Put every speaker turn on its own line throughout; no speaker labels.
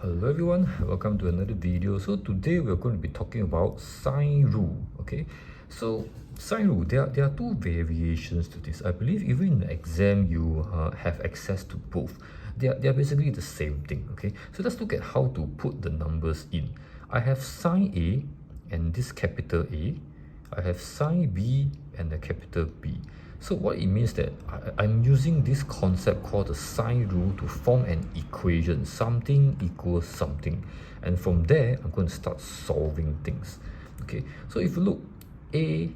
Hello everyone, welcome to another video. So today we're going to be talking about sine rule. Okay, so sine rule, there are two variations to this. I believe even in the exam you have access to both. They are basically the same thing. Okay, so let's look at how to put the numbers in. I have sine A and this capital A. I have sine B and the capital B. So what it means that I'm using this concept called the sine rule to form an equation, something equals something. And from there, I'm going to start solving things. Okay, so if you look, A,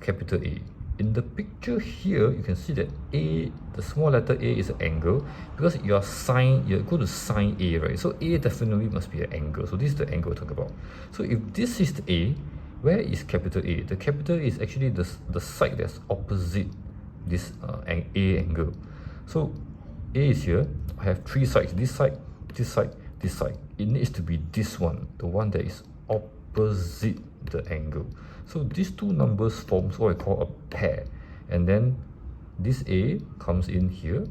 capital A. In the picture here, you can see that A, the small letter A is an angle because you're going to sine A, right? So A definitely must be an angle. So this is the angle we're talking about. So if this is the A, where is capital A? The capital A is actually the side that's opposite this A angle. So A is here. I have three sides, this side, this side, this side. It needs to be this one, the one that is opposite the angle. So these two numbers forms what I call a pair. And then this A comes in here,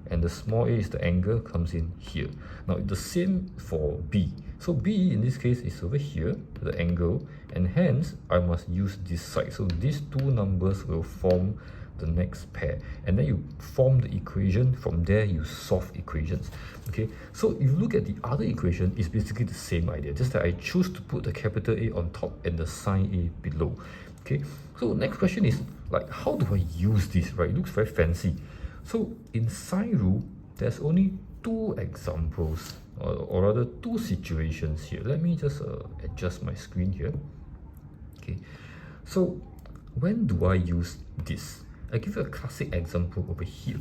and the small a is the angle, comes in here. Now the same for B. So B in this case is over here, the angle, and hence I must use this side. So these two numbers will form the next pair, and then you form the equation. From there you solve equations. Okay, so if you look at the other equation, it's basically the same idea, just that I choose to put the capital A on top and the sine A below. Okay, so next question is like, how do I use this, right? It looks very fancy. So in sine rule, there's only two examples, or rather two situations here. Let me just adjust my screen here. Okay, so when do I use this? I give you a classic example over here.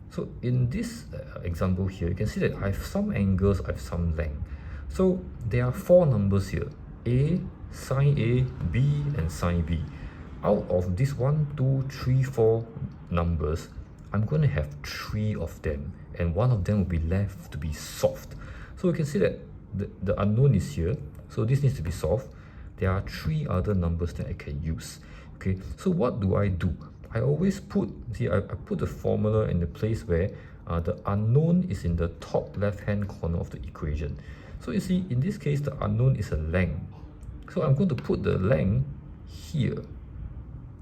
So in this example here, you can see that I have some angles, I have some length. So there are four numbers here: A, sine A, B, and sine B. Out of this 1, 2, 3, 4 numbers, I'm going to have three of them, and one of them will be left to be solved. So you can see that the unknown is here, so this needs to be solved. There are three other numbers that I can use. Okay, so what do? I always put, I put the formula in the place where the unknown is in the top left hand corner of the equation. So you see, in this case, the unknown is a length. So I'm going to put the length here.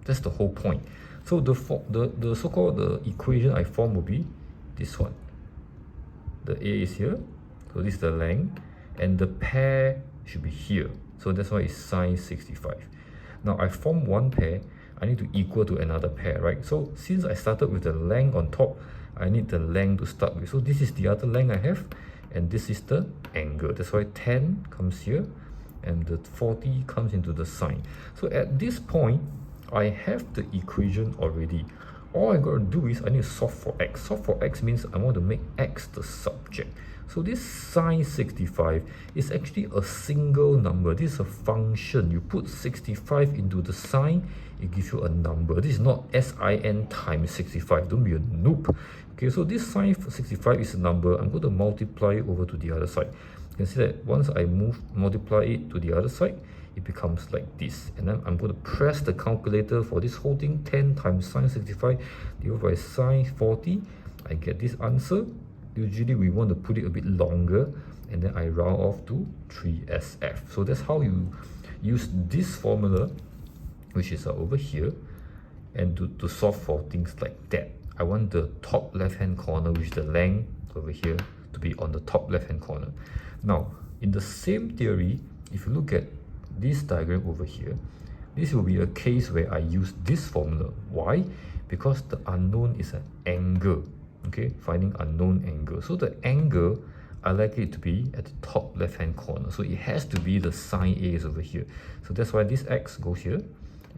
That's the whole point. So the so-called the equation I form will be this one. The A is here, so this is the length, and the pair should be here. So that's why it's sine 65. Now I form one pair, I need to equal to another pair, right? So since I started with the length on top, I need the length to start with. So this is the other length I have, and this is the angle. That's why 10 comes here, and the 40 comes into the sine. So at this point, I have the equation already. All I got to do is I need to solve for x. Solve for x means I want to make x the subject. So this sine 65 is actually a single number. This is a function. You put 65 into the sine, it gives you a number. This is not sin times 65. Don't be a noob. Okay, so this sine 65 is a number. I'm going to multiply it over to the other side. You can see that once I multiply it to the other side, it becomes like this. And then I'm going to press the calculator for this whole thing. 10 times sine 65 divided by sine 40. I get this answer. Usually we want to put it a bit longer, and then I round off to 3SF. So that's how you use this formula, which is over here, and to solve for things like that. I want the top left hand corner, which is the length over here, to be on the top left hand corner. Now in the same theory, if you look at this diagram over here, this will be a case where I use this formula. Why? Because the unknown is an angle. Okay, finding unknown angle. So the angle, I like it to be at the top left hand corner. So it has to be the sine A is over here. So that's why this x goes here,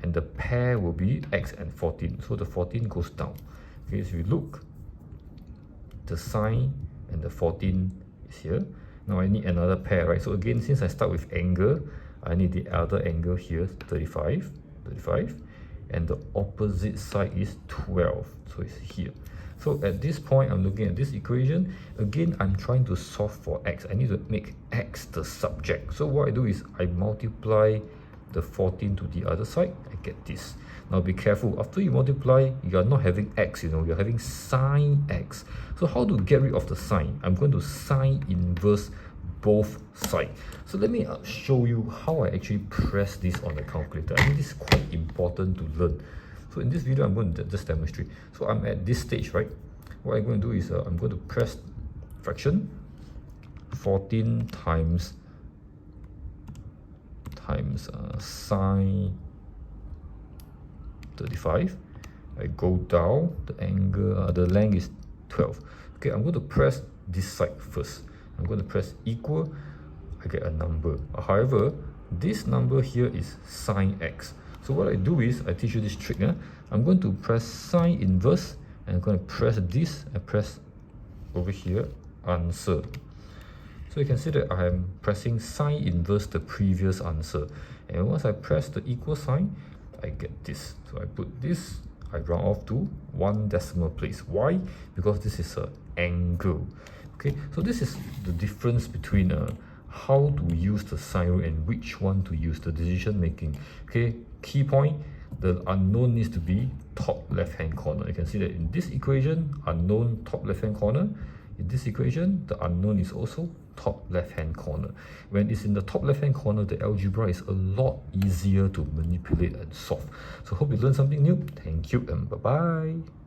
and the pair will be x and 14. So the 14 goes down. Okay, so you look, the sine and the 14 is here. Now I need another pair, right? So again, since I start with angle, I need the other angle here, 35, and the opposite side is 12. So it's here. So at this point, I'm looking at this equation. Again, I'm trying to solve for x. I need to make x the subject. So what I do is I multiply the 14 to the other side. I get this. Now be careful. After you multiply, you are not having x, you're having sine x. So how to get rid of the sine? I'm going to sine inverse both sides. So let me show you how I actually press this on the calculator. I think this is quite important to learn. So in this video, I'm going to just demonstrate. So I'm at this stage, right? What I'm going to do is I'm going to press fraction 14 times sine 35. I go down, the angle, the length is 12. Okay, I'm going to press this side first. I'm going to press equal, I get a number. However, this number here is sine x. So what I do is, I teach you this trick. I'm going to press sine inverse, and I'm going to press this, and press over here, answer. So you can see that I am pressing sine inverse the previous answer. And once I press the equal sign, I get this. So I put this, I round off to 1 decimal place. Why? Because this is an angle. Okay, so this is the difference between how to use the sine rule and which one to use, the decision making. Okay, key point, the unknown needs to be top left hand corner. You can see that in this equation, unknown top left hand corner. In this equation, the unknown is also top left hand corner. When it's in the top left hand corner, the algebra is a lot easier to manipulate and solve. So hope you learned something new. Thank you and bye bye.